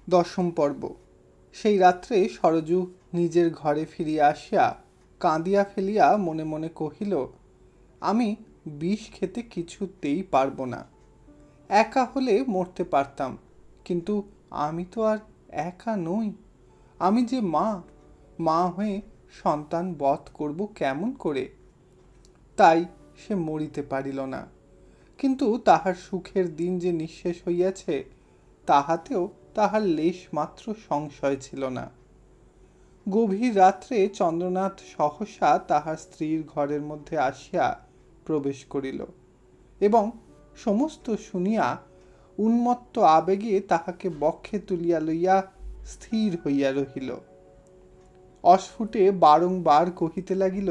দশম পর্ব। সেই রাত্রে সরজু নিজের ঘরে ফিরিয়া আসিয়া কাঁদিয়া ফেলিয়া মনে মনে কহিল, আমি বিষ খেতে কিছুতেই পারব না। একা হলে মরতে পারতাম, কিন্তু আমি তো আর একা নই। আমি যে মা হয়ে সন্তান বধ করব কেমন করে? তাই সে মরিতে পারিল না। কিন্তু তাহার সুখের দিন যে নিঃশেষ হইয়াছে, তাহাতেও তাহার লেশ মাত্র সংশয় ছিল না। গভীর রাত্রে চন্দ্রনাথ সহসা তাহার স্ত্রীর ঘরের মধ্যে আসিয়া প্রবেশ করিল এবং সমস্ত শুনিয়া উন্মত্ত আবেগে তাহাকে বক্ষে তুলিয়া লইয়া স্থির হইয়া রহিল। অস্ফুটে বারংবার কহিতে লাগিল,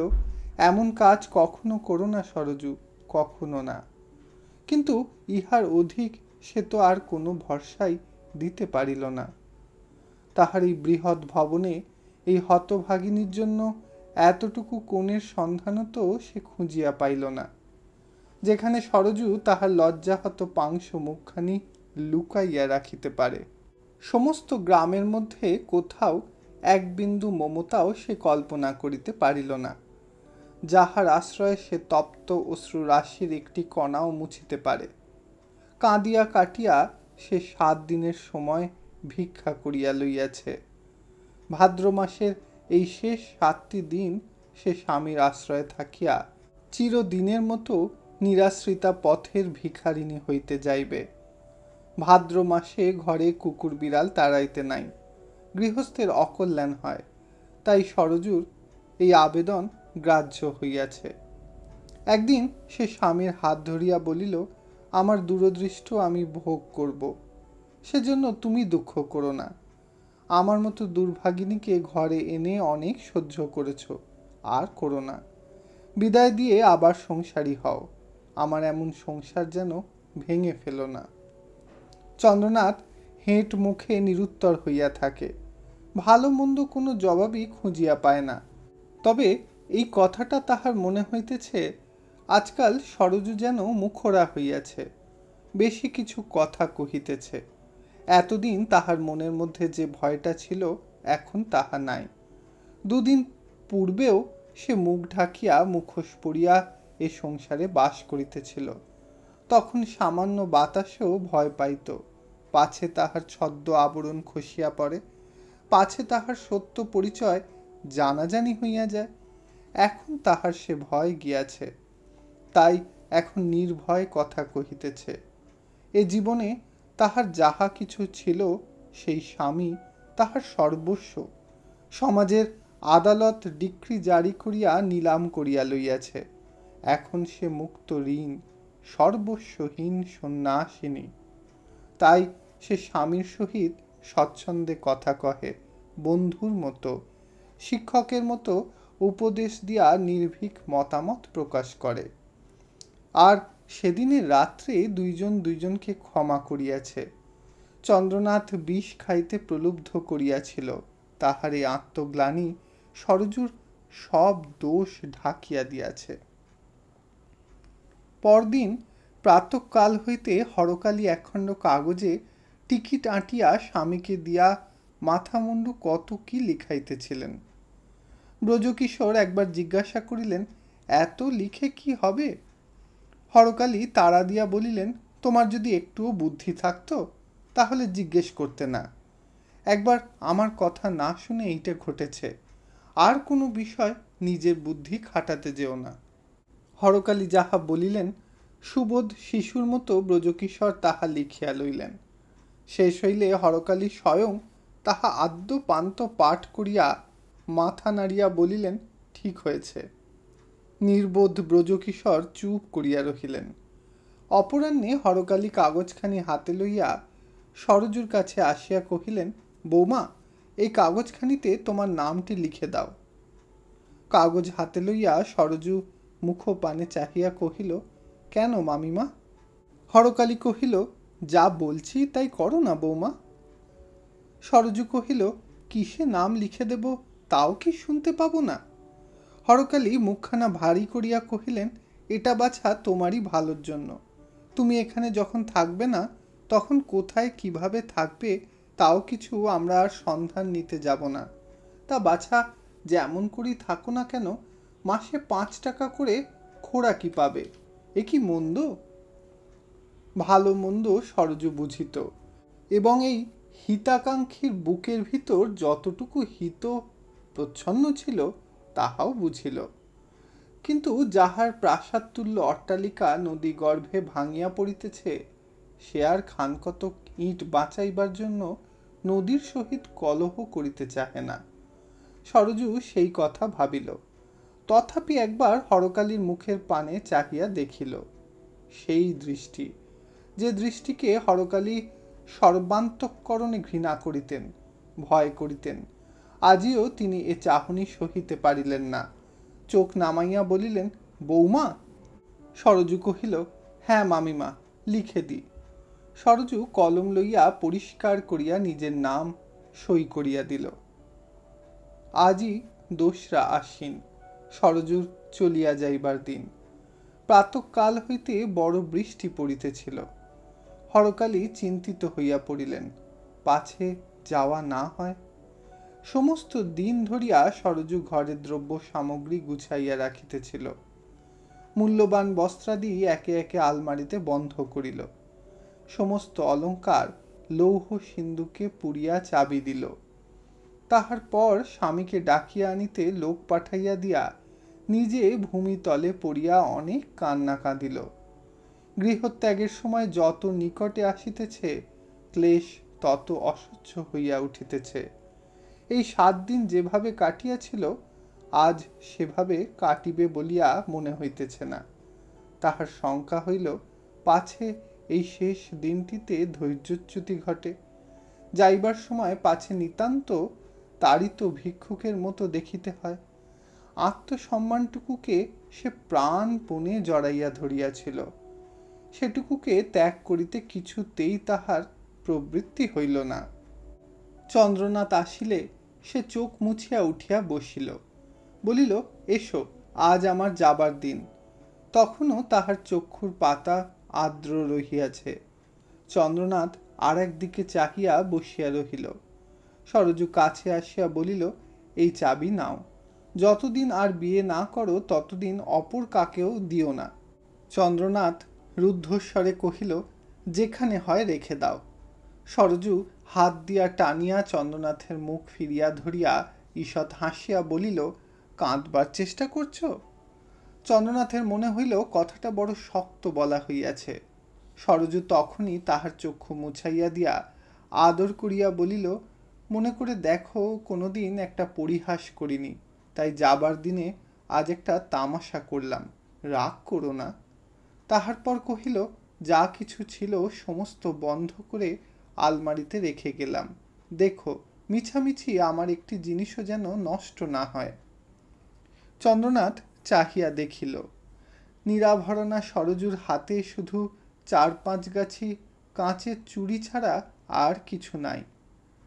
এমন কাজ কখনো করো না সরজু, কখনো না। কিন্তু ইহার অধিক সে তো আর কোনো ভরসাই দিতে পারিল না। তাহার এই বৃহৎ ভবনে এই হতভাগিনীর জন্য এতটুকু কোণের সন্ধানও তো সে খুঁজিয়া পাইল না, যেখানে সরজু তাহার লজ্জাহত পাংশু মুখখানি লুকাইয়া রাখিতে পারে। সমস্ত গ্রামের মধ্যে কোথাও এক বিন্দু মমতাও সে কল্পনা করিতে পারিল না, যাহার আশ্রয়ে সে তপ্ত অশ্রু রাশির একটি কণাও মুছিতে পারে। কাঁদিয়া কাটিয়া সে 7 দিনের সময় ভিক্ষা করিয়া লইয়াছে। ভাদ্র মাসের এই শেষ 7টি দিন সে স্বামীর আশ্রয়ে থাকিয়া চিরদিনের মতো নিরাশ্রিতা পথের ভিখারিণী হইতে যাইবে। ভাদ্র মাসে ঘরে কুকুর বিড়াল তাড়াইতে নাই, গৃহস্থের অকল্যাণ হয়। তাই সরজুর এই আবেদন গ্রাহ্য হইয়াছে। একদিন সে স্বামীর হাত ধরিয়া বলিল, আমার দূরদৃষ্ট আমি ভোগ করব, সেজন্য তুমি দুঃখ করো না। আমার মতো দুর্ভাগিনীকে ঘরে এনে অনেক সহ্য করেছ, আর করো না। বিদায় দিয়ে আবার সংসারী হও, আমার এমন সংসার যেন ভেঙে ফেলো না। চন্দ্রনাথ হেঁট মুখে নিরুত্তর হইয়া থাকে, ভালো মন্দ কোনো জবাবই খুঁজিয়া পায় না। তবে এই কথাটা তাহার মনে হইতেছে, আজকাল সরজু যেন মুখরা হইয়াছে, বেশি কিছু কথা কহিতেছে। এতদিন তাহার মনের মধ্যে যে ভয়টা ছিল, এখন তাহা নাই। 2 দিন পূর্বেও সে মুখ ঢাকিয়া মুখোশ পরিয়া এ সংসারে বাস করিতেছিল। তখন সামান্য বাতাসেও ভয় পাইত, পাছে তাহার ছদ্ম আবরণ খসিয়া পড়ে, পাছে তাহার সত্য পরিচয় জানাজানি হইয়া যায়। এখন তাহার সে ভয় গিয়াছে, তাই এখন নির্ভয় কথা কহিতেছে। এ জীবনে তাহার যাহা কিছু ছিল, সেই স্বামী তাহার সর্বস্ব সমাজের আদালত ডিক্রি জারি করিয়া নিলাম করিয়া লইয়াছে। এখন সে মুক্ত ঋণ, সর্বস্বহীন সন্ন্যাসিনী। তাই সে স্বামীর সহিত স্বচ্ছন্দে কথা কহে, বন্ধুর মতো, শিক্ষকের মতো উপদেশ দিয়া নির্ভীক মতামত প্রকাশ করে। আর সেদিনের রাত্রে দুইজন দুইজনকে ক্ষমা করিয়াছে। চন্দ্রনাথ বিষ খাইতে প্রলুব্ধ করিয়াছিল, তাহার এই আত্মগ্লানি সরজুর সব দোষ ঢাকিয়া দিয়াছে। পরদিন প্রাতঃকাল হইতে হরকালী একখণ্ড কাগজে টিকিট আঁটিয়া স্বামীকে দিয়া মাথামুন্ডু কত কি লিখাইতেছিলেন। ব্রজকিশোর একবার জিজ্ঞাসা করিলেন, এত লিখে কি হবে? হরকালী তাড়া দিয়া বলিলেন, তোমার যদি একটুও বুদ্ধি থাকতো তাহলে জিজ্ঞেস করতে না। একবার আমার কথা না শুনে এইটা ঘটেছে, আর কোনো বিষয় নিজের বুদ্ধি খাটাতে যেও না। হরকালী যাহা বলিলেন, সুবোধ শিশুর মতো ব্রজকিশোর তাহা লিখিয়া লইলেন। শেষ হইলে হরকালী স্বয়ং তাহা আদ্য পান্ত পাঠ করিয়া মাথা নাড়িয়া বলিলেন, ঠিক হয়েছে। নির্বোধ ব্রজকিশোর চুপ করিয়া রহিলেন। অপরাহ্নে হরকালী কাগজখানি হাতে লইয়া সরজুর কাছে আসিয়া কহিলেন, বৌমা, এই কাগজখানিতে তোমার নামটি লিখে দাও। কাগজ হাতে লইয়া সরজু মুখপানে চাহিয়া কহিল, কেন মামিমা? হরকালী কহিল, যা বলছি তাই করো না বৌমা। সরজু কহিল, কিসে নাম লিখে দেব তাও কি শুনতে পাবো না? হরকালী মুখখানা ভারী করিয়া কহিলেন, এটা বাছা তোমারই ভালোর জন্য। তুমি এখানে যখন থাকবে না, তখন কোথায় কিভাবে থাকবে তাও কিছু আমরা আর সন্ধান নিতে যাব না। তা বাছা, যেমন করেই থাকো না কেন, মাসে 5 টাকা করে খোরাকি পাবে, এ কি মন্দ? ভালো মন্দ সরজু বুঝিত, এবং এই হিতাকাঙ্ক্ষীর বুকের ভিতর যতটুকু হিত প্রচ্ছন্ন ছিল তাহাও বুঝিল। কিন্তু যাহার প্রাসাদতুল্য অট্টালিকা নদী গর্ভে ভাঙিয়া পড়িতেছে, সে আর খানকতক ইট বাঁচাইবার জন্য নদীর সহিত কলহ করিতে চাহে না। সরজু সেই কথা ভাবিল। তথাপি একবার হরকালীর মুখের পানে চাহিয়া দেখিল। সেই দৃষ্টি, যে দৃষ্টিকে হরকালী সর্বান্তঃকরণে ঘৃণা করিতেন, ভয় করিতেন, আজিও তিনি এ চাহনি সহিতে পারিলেন না। চোখ নামাইয়া বলিলেন, বৌমা? সরজু কহিল, হ্যাঁ মামিমা, লিখে দি। সরজু কলম লইয়া পরিষ্কার করিয়া নিজের নাম সই করিয়া দিল। আজই 2রা আশ্বিন, সরজুর চলিয়া যাইবার দিন। প্রাতঃকাল হইতে বড় বৃষ্টি পড়িতেছিল। হরকালী চিন্তিত হইয়া পড়িলেন, পাছে যাওয়া না হয়। সমস্ত দিন ধরিয়া সরজু ঘরের দ্রব্য সামগ্রী গুছাইয়া রাখিতেছিল। মূল্যবান বস্ত্রাদি একে একে আলমারিতে বন্ধ করিল। সমস্ত অলঙ্কার লৌহ সিন্ধুকে পুরিয়া চাবি দিল। তাহার পর স্বামীকে ডাকিয়া আনিতে লোক পাঠাইয়া দিয়া নিজে ভূমিতলে পড়িয়া অনেক কান্না কাঁদিল। গৃহত্যাগের সময় যত নিকটে আসিতেছে, ক্লেশ তত অসহ্য হইয়া উঠিতেছে। এই 7 দিন যেভাবে কাটিয়াছিল, আজ সেভাবে কাটিবে বলিয়া মনে হইতেছে না। তাহার শঙ্কা হইল, পাছে এই শেষ দিনটিতে ধৈর্যচ্যুতি ঘটে। যাইবার সময় পাছে নিতান্ত তাড়িত ভিক্ষুকের মতো দেখিতে হয়। আত্মসম্মানটুকুকে সে প্রাণপণে জড়াইয়া ধরিয়াছিল, সেটুকুকে ত্যাগ করিতে কিছুতেই তাহার প্রবৃত্তি হইল না। চন্দ্রনাথ আসিলে সে চোখ মুছিয়া উঠিয়া বসিল, বলিল, এসো, আজ আমার যাবার দিন। তখনও তাহার চক্ষুর পাতা আর্দ্র রহিয়াছে। চন্দ্রনাথ আর একদিকে চাহিয়া বসিয়া রহিল। সরজু কাছে আসিয়া বলিল, এই চাবি নাও। যতদিন আর বিয়ে না করো ততদিন অপর কাকেও দিও না। চন্দ্রনাথ রুদ্ধস্বরে কহিল, যেখানে হয় রেখে দাও। সরজু হাত দিয়া টানিয়া চন্দ্রনাথের মুখ ফিরিয়া ধরিয়া ঈষৎ হাসিয়া বলিল, কাঁদবার চেষ্টা করছ? চন্দ্রনাথের মনে হইল কথাটা বড় শক্ত বলা হইয়াছে। সরজু তখনই তাহার চক্ষু মুছাইয়া দিয়া আদর করিয়া বলিল, মনে করে দেখো, কোনোদিন একটা পরিহাস করিনি, তাই যাবার দিনে আজ একটা তামাশা করলাম, রাগ করো না। তাহার পর কহিল, যা কিছু ছিল সমস্ত বন্ধ করে আলমারিতে রেখে গেলাম। দেখো, মিছামিছি আমার একটি জিনিসও যেন নষ্ট না হয়। চন্দ্রনাথ চাহিয়া দেখিল, নিরাভরণা সরজুর হাতে শুধু 4-5 গাছি কাঁচের চুড়ি ছাড়া আর কিছু নাই।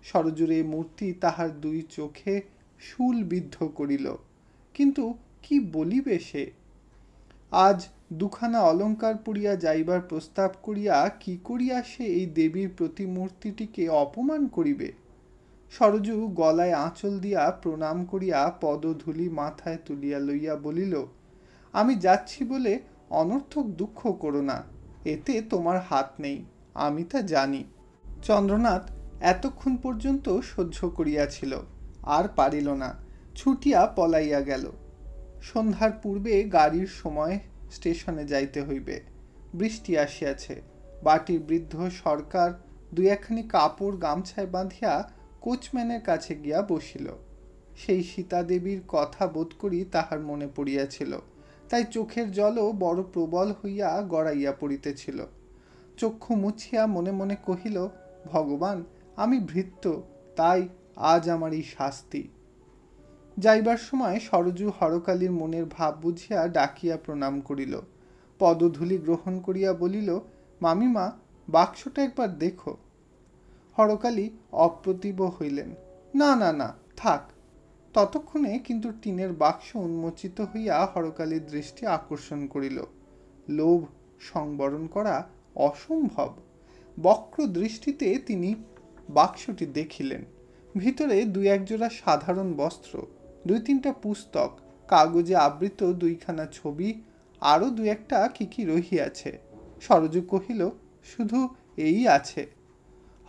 সরজুর এই মূর্তি তাহার 2 চোখে শূলবিদ্ধ করিল। কিন্তু কি বলিবে সে? আজ 2খানা অলঙ্কার পুড়িয়া যাইবার প্রস্তাব করিয়া কি করিয়া সে এই দেবীর প্রতিমূর্তিটিকে অপমান করিবে? সরজু গলায় আঁচল দিয়া প্রণাম করিয়া পদধূলি মাথায় তুলিয়া লইয়া বলিল, আমি যাচ্ছি বলে অনর্থক দুঃখ করো না, এতে তোমার হাত নেই, আমি তা জানি। চন্দ্রনাথ এতক্ষণ পর্যন্ত সহ্য করিয়াছিল, আর পারিল না, ছুটিয়া পলাইয়া গেল। সন্ধ্যার পূর্বে গাড়ির সময় স্টেশনে যাইতে হইবে। বৃষ্টি আসিয়াছে। বাটির বৃদ্ধ সরকার 2-একখানি কাপড় গামছায় বাঁধিয়া কোচম্যানের কাছে গিয়া বসিল। সেই সীতাদেবীর কথা বোধ করি তাহার মনে পড়িয়াছিল, তাই চোখের জলও বড় প্রবল হইয়া গড়াইয়া পড়িতেছিল। চক্ষু মুছিয়া মনে মনে কহিল, ভগবান, আমি ভৃত্য, তাই আজ আমার এই শাস্তি। যাইবার সময় সরজু হরকালীর মনের ভাব বুঝিয়া ডাকিয়া প্রণাম করিল। পদধূলি গ্রহণ করিয়া বলিল, মামিমা, বাক্সটা একবার দেখো। হরকালী অপ্রতিভ হইলেন, না না না, থাক। ততক্ষণে কিন্তু টিনের বাক্স উন্মোচিত হইয়া হরকালীর দৃষ্টি আকর্ষণ করিল। লোভ সংবরণ করা অসম্ভব। বক্র দৃষ্টিতে তিনি বাক্সটি দেখিলেন। ভিতরে দুই একজোড়া সাধারণ বস্ত্র, দুই তিনটা পুস্তক, কাগজে আবৃত দুইখানা ছবি, আরও দু একটা কি কি রহিয়াছে। সরজু কহিল, শুধু এই আছে।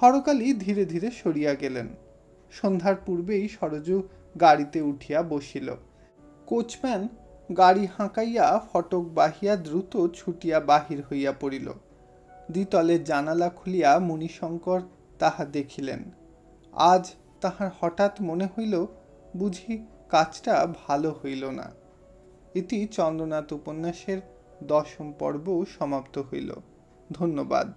হরকালী ধীরে ধীরে সরিয়া গেলেন। সন্ধ্যার পূর্বেই সরজু গাড়িতে উঠিয়া বসিল। কোচম্যান গাড়ি হাঁকাইয়া ফটক বাহিয়া দ্রুত ছুটিয়া বাহির হইয়া পড়িল। দ্বিতলের জানালা খুলিয়া মণিশঙ্কর তাহা দেখিলেন। আজ তাহার হঠাৎ মনে হইল, বুঝি কাজটা ভালো হইল না। ইতি চন্দ্রনাথ উপন্যাসের 10ম পর্ব সমাপ্ত হইল। ধন্যবাদ।